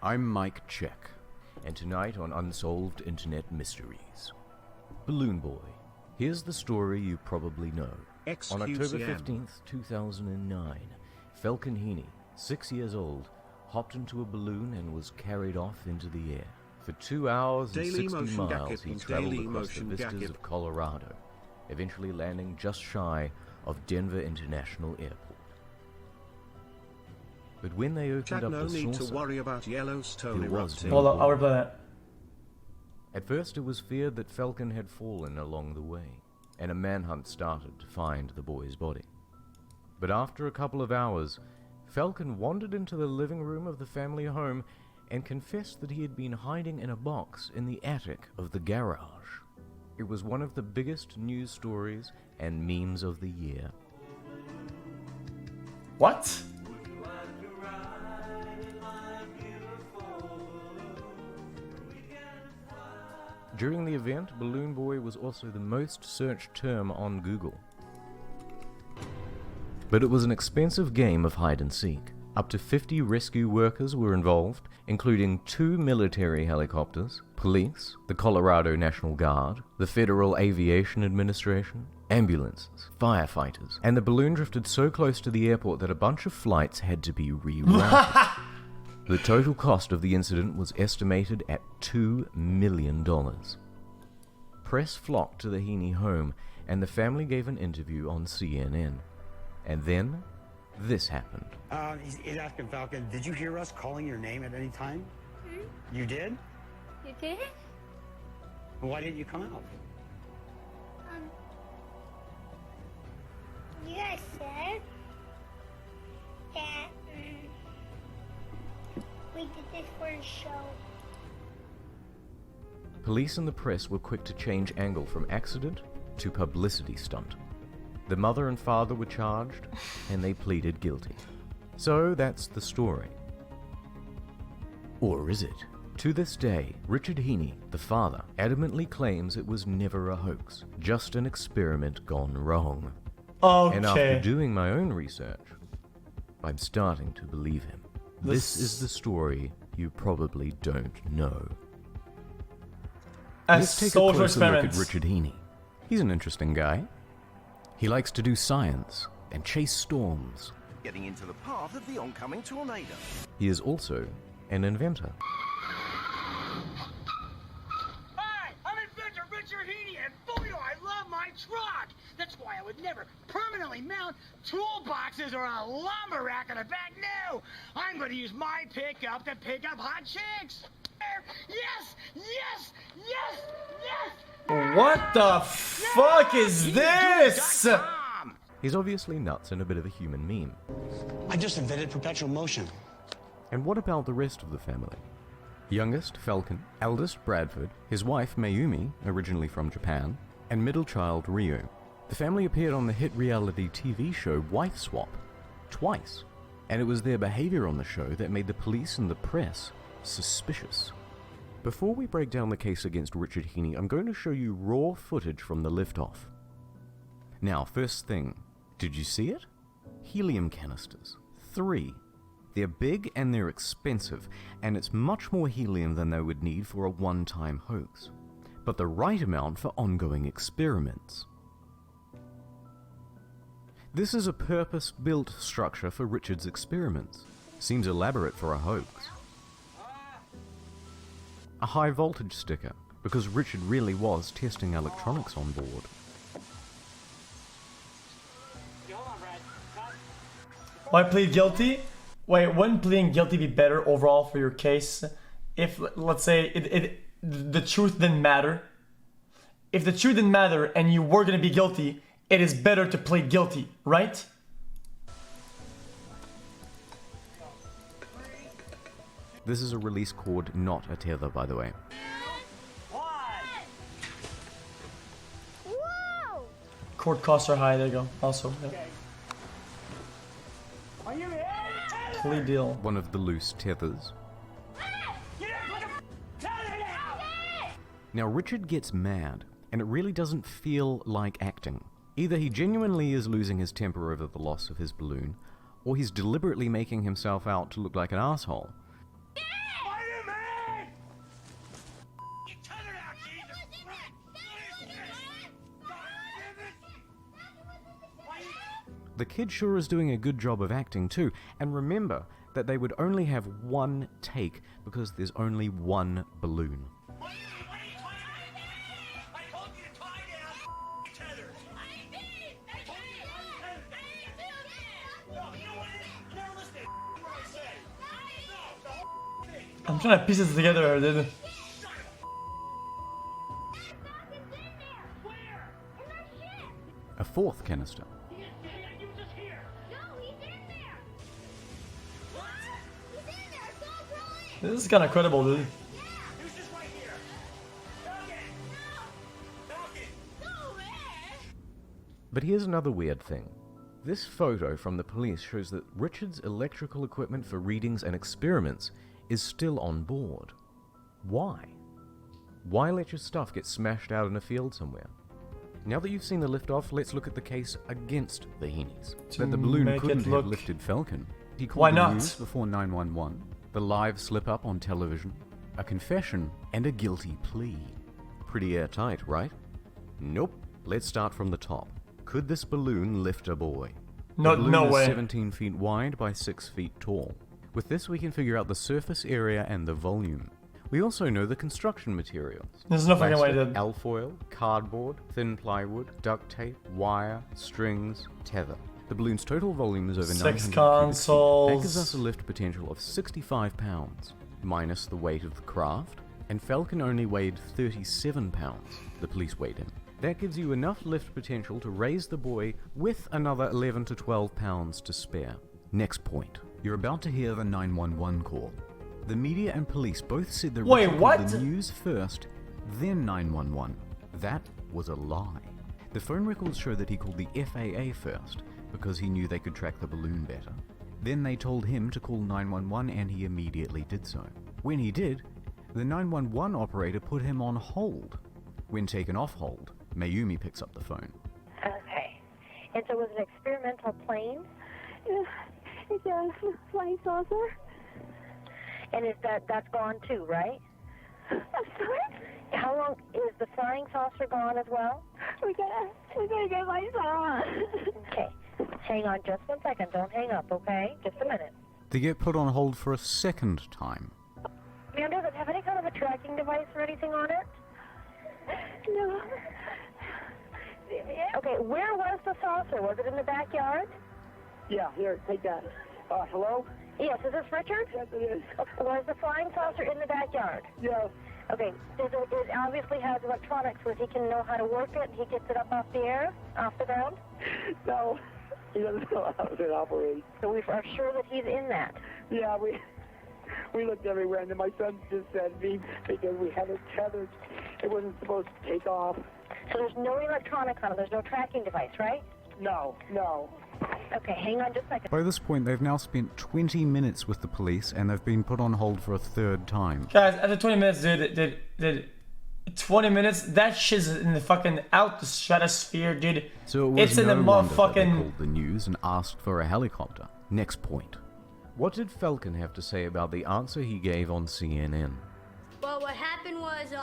I'm Mike Check, and tonight on Unsolved Internet Mysteries, Balloon Boy. Here's the story you probably know. xQc. On October 15th, 2009, Falcon Heaney, 6 years old, hopped into a balloon and was carried off into the air. For 2 hours and 60 miles, he traveled across the vistas of Colorado, eventually landing just shy of Denver International Airport. But when they opened up the saucer, need to worry about Yellowstone erupting. Hold on, I'll replay that. At first, it was feared that Falcon had fallen along the way, and a manhunt started to find the boy's body. But after a couple of hours, Falcon wandered into the living room of the family home and confessed that he had been hiding in a box in the attic of the garage. It was one of the biggest news stories and memes of the year. What? During the event, Balloon Boy was also the most searched term on Google. But it was an expensive game of hide and seek. Up to 50 rescue workers were involved, including 2 military helicopters, police, the Colorado National Guard, the Federal Aviation Administration, ambulances, firefighters, and the balloon drifted so close to the airport that a bunch of flights had to be rerouted. The total cost of the incident was estimated at $2 million. Press flocked to the Heaney home, and the family gave an interview on CNN. And then, this happened. He's asking Falcon, did you hear us calling your name at any time? You did? You did? Why didn't you come out? You guys said that we did this for a show. Police and the press were quick to change angle from accident to publicity stunt. The mother and father were charged, and they pleaded guilty. So that's the story. Or is it? To this day, Richard Heaney, the father, adamantly claims it was never a hoax, just an experiment gone wrong. Okay. And after doing my own research, I'm starting to believe him. This is the story you probably don't know. Let's take a closer look at Richard Heaney. He's an interesting guy. He likes to do science and chase storms. Getting into the path of the oncoming tornado. He is also an inventor. Hi, I'm inventor Richard Heaney, and boy do I love my truck! That's why I would never permanently mount toolboxes or a lumber rack on the back. No! I'm going to use my pickup to pick up hot chicks! Yes! Yes! Yes! Yes! What the fuck is this? He's obviously nuts and a bit of a human meme. I just invented perpetual motion. And what about the rest of the family? Youngest, Falcon, eldest, Bradford, his wife, Mayumi, originally from Japan, and middle child, Ryu. The family appeared on the hit reality TV show Wife Swap twice, and it was their behavior on the show that made the police and the press suspicious. Before we break down the case against Richard Heaney, I'm going to show you raw footage from the liftoff. Now, first thing, did you see it? Helium canisters. 3. They're big and they're expensive, and it's much more helium than they would need for a one-time hoax, but the right amount for ongoing experiments. This is a purpose-built structure for Richard's experiments. Seems elaborate for a hoax. A high-voltage sticker, because Richard really was testing electronics on board. Why plead guilty? Wait, wouldn't pleading guilty be better overall for your case if, let's say, the truth didn't matter? If the truth didn't matter and you were going to be guilty, it is better to plead guilty, right? This is a release cord, not a tether, by the way. Whoa! Court costs are high, there you go. Also, yeah. Are you in? Plea deal. One of the loose tethers. Now, Richard gets mad, and it really doesn't feel like acting. Either he genuinely is losing his temper over the loss of his balloon, or he's deliberately making himself out to look like an asshole. The kid sure is doing a good job of acting too, and remember that they would only have one take because there's only one balloon. I'm trying to piece it together, dude. A fourth canister. This is kind of credible, dude. But here's another weird thing. This photo from the police shows that Richard's electrical equipment for readings and experiments is still on board. Why? Why let your stuff get smashed out in a field somewhere? Now that you've seen the liftoff, let's look at the case against the Heenies. That the balloon couldn't have lifted Falcon. He called Why the not? news before 911, the live slip-up on television, a confession, and a guilty plea. Pretty airtight, right? Nope. Let's start from the top. Could this balloon lift a boy? No, the balloon no is way. 17 feet wide by 6 feet tall. With this, we can figure out the surface area and the volume. We also know the construction materials. There's no fucking way, Plastic, dude. alfoil, cardboard, thin plywood, duct tape, wire, strings, tether. The balloon's total volume is over 900 Six cubic feet. consoles. That gives us a lift potential of 65 pounds, minus the weight of the craft, and Falcon only weighed 37 pounds. The police weighed him. That gives you enough lift potential to raise the boy with another 11 to 12 pounds to spare. Next point. You're about to hear the 911 call. The media and police both said that Wait, Richard what? called the news first, then 911. That was a lie. The phone records show that he called the FAA first, because he knew they could track the balloon better. Then they told him to call 911 and he immediately did so. When he did, the 911 operator put him on hold. When taken off hold, Mayumi picks up the phone. Okay. And so it was an experimental plane? It's a flying saucer. And that's gone too, right? I'm sorry? How long is the flying saucer gone as well? We gotta get my son. Okay. Hang on just 1 second. Don't hang up, okay? Just a minute. They get put on hold for a second time. Ma'am, does it have any kind of a tracking device or anything on it? No. Okay, where was the saucer? Was it in the backyard? Yeah, here, take that. Hello? Yes, is this Richard? Yes, it is. Was the flying saucer in the backyard? Yes. Okay, it obviously has electronics where he can know how to work it. He gets it up off the air, off the ground. No, he doesn't know how it operates. So we are sure that he's in that. Yeah, we looked everywhere, and then my son just said because we had it tethered, it wasn't supposed to take off. So there's no electronics on it. There's no tracking device, right? No. Okay, hang on just a second. By this point, they've now spent 20 minutes with the police and they've been put on hold for a third time. Guys, after 20 minutes, dude, 20 minutes, that shit's in the fucking out the stratosphere, dude. So it was It's in the no wonder that they motherfucking... called the news and asked for a helicopter. Next point. What did Falcon have to say about the answer he gave on CNN? Well, what happened was,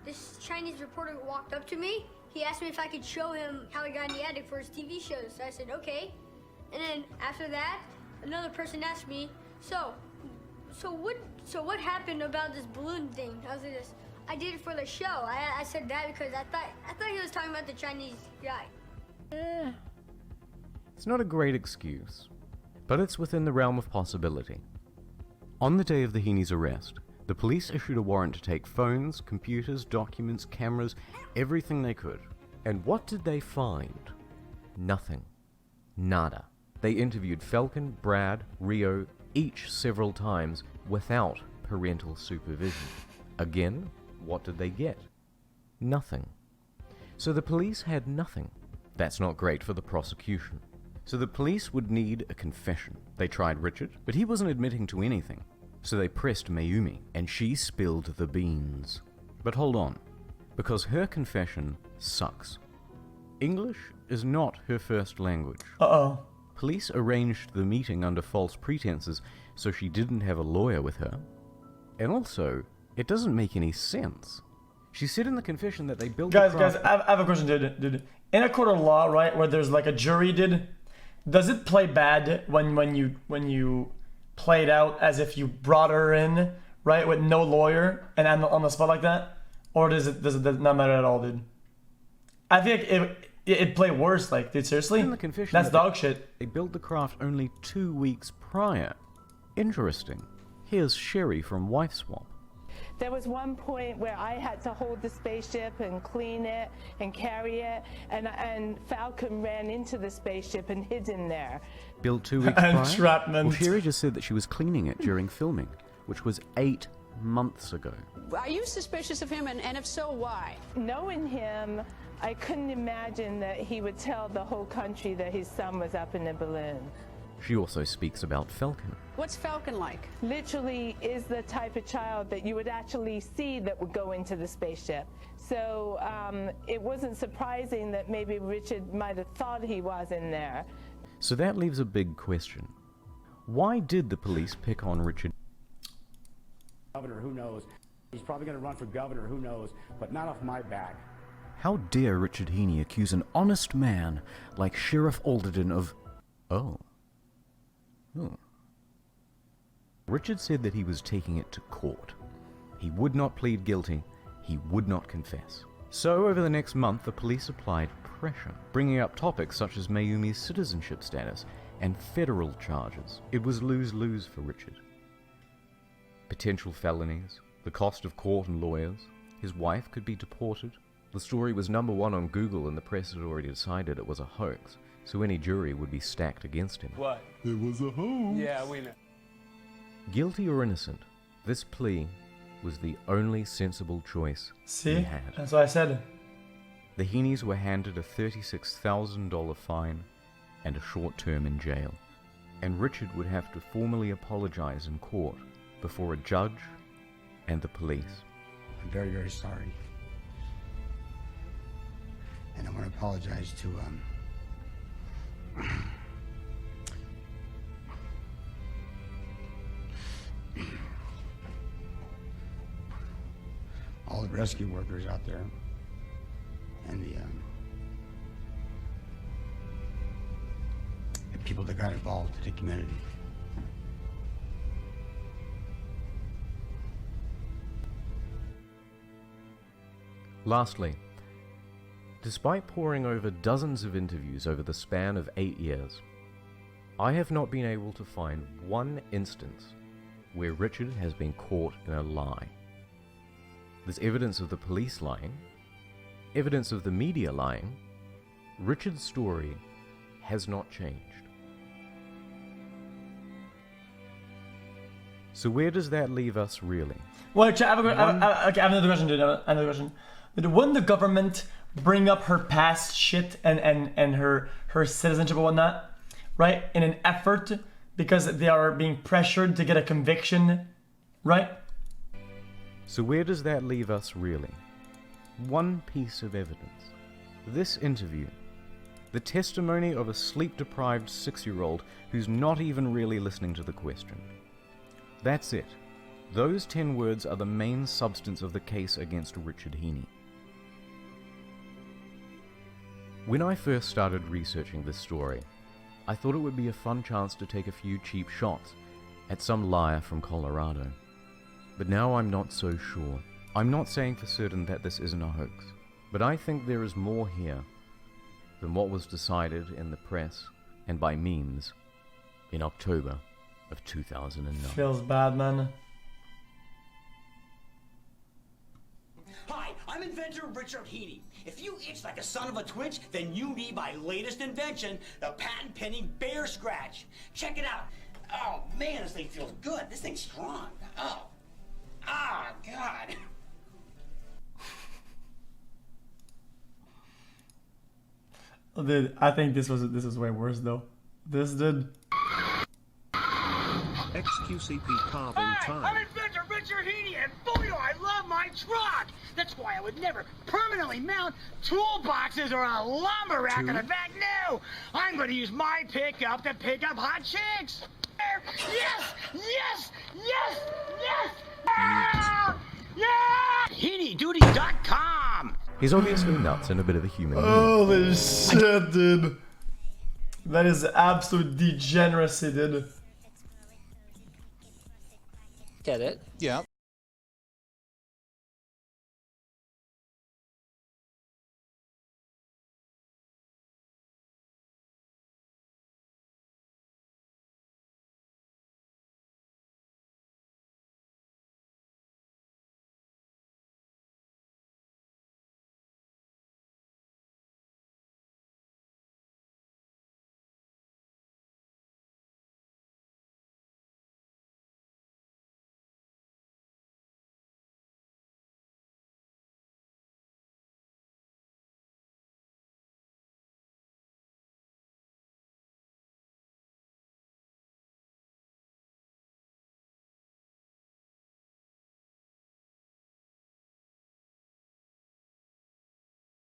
this Chinese reporter walked up to me. He asked me if I could show him how he got in the attic for his TV shows. So I said, okay. And then after that, another person asked me, so what happened about this balloon thing? I was like this. I did it for the show. I said that because I thought he was talking about the Chinese guy. It's not a great excuse, but it's within the realm of possibility. On the day of the Heenies' arrest, the police issued a warrant to take phones, computers, documents, cameras, everything they could. And what did they find? Nothing. Nada. They interviewed Falcon, Brad, Rio, each several times without parental supervision. Again, what did they get? Nothing. So the police had nothing. That's not great for the prosecution. So the police would need a confession. They tried Richard, but he wasn't admitting to anything. So they pressed Mayumi, and she spilled the beans. But hold on, because her confession sucks. English is not her first language. Uh-oh. Police arranged the meeting under false pretenses, so she didn't have a lawyer with her. And also, it doesn't make any sense. She said in the confession that they built Guys, I have a question, dude. In a court of law, right, where there's like a jury, dude, does it play bad when you play it out as if you brought her in, right, with no lawyer and on the spot like that, or does it not matter at all, dude? I think it play worse, like, dude, seriously? In the confession That's that dog shit. They built the craft only 2 weeks prior. Interesting. Here's Sherry from Wife Swap. There was one point where I had to hold the spaceship and clean it and carry it, and Falcon ran into the spaceship and hid in there. Built 2 weeks prior? Entrapment. Well, Sherry just said that she was cleaning it during filming, which was 8 months ago. Are you suspicious of him, and if so, why? Knowing him, I couldn't imagine that he would tell the whole country that his son was up in a balloon. She also speaks about Falcon. What's Falcon like? Literally is the type of child that you would actually see that would go into the spaceship. So it wasn't surprising that maybe Richard might have thought he was in there. So that leaves a big question. Why did the police pick on Richard? Governor, who knows? He's probably going to run for governor, who knows? But not off my back. How dare Richard Heaney accuse an honest man like Sheriff Alderton of... Oh. Richard said that he was taking it to court. He would not plead guilty. He would not confess. So over the next month, the police applied pressure, bringing up topics such as Mayumi's citizenship status and federal charges. It was lose-lose for Richard. Potential felonies, the cost of court and lawyers, his wife could be deported. The story was #1 on Google and the press had already decided it was a hoax, so any jury would be stacked against him. What? It was a hoax. Yeah, we know. Guilty or innocent, this plea was the only sensible choice See? he had. That's what I said. The Heanies were handed a $36,000 fine and a short term in jail, and Richard would have to formally apologize in court before a judge and the police. I'm very, very sorry. And I want to apologize to, all the rescue workers out there and the people that got involved in the community. Lastly, despite poring over dozens of interviews over the span of 8 years, I have not been able to find one instance where Richard has been caught in a lie. There's evidence of the police lying, evidence of the media lying. Richard's story has not changed. So where does that leave us really? Well, I have another question, dude. Another question. Wouldn't the government bring up her past shit and her citizenship and whatnot, right, in an effort because they are being pressured to get a conviction, right? So where does that leave us really? One piece of evidence. This interview. The testimony of a sleep-deprived 6-year-old who's not even really listening to the question. That's it. Those 10 words are the main substance of the case against Richard Heaney. When I first started researching this story, I thought it would be a fun chance to take a few cheap shots at some liar from Colorado. But now I'm not so sure. I'm not saying for certain that this isn't a hoax, but I think there is more here than what was decided in the press and by memes in October of 2009. Feels bad, man. Hi, I'm inventor Richard Heaney. If you itch like a son of a twitch, then you need my latest invention, the patent-pending bear scratch. Check it out. Oh, man, this thing feels good. This thing's strong. Oh. Ah, God. Dude, I think this was way worse though. This did. xQc carving time. I'm inventor Richard Heaney, and boy do I love my truck! That's why I would never permanently mount toolboxes or a lumber rack in the back. No! I'm gonna use my pickup to pick up hot chicks! Yes! Yes! Yes! Yes! Yeah! Yeah! HeaneyDuty.com! He's obviously nuts and a bit of a human. Holy shit, dude. That is absolute degeneracy, dude. Get it? Yeah.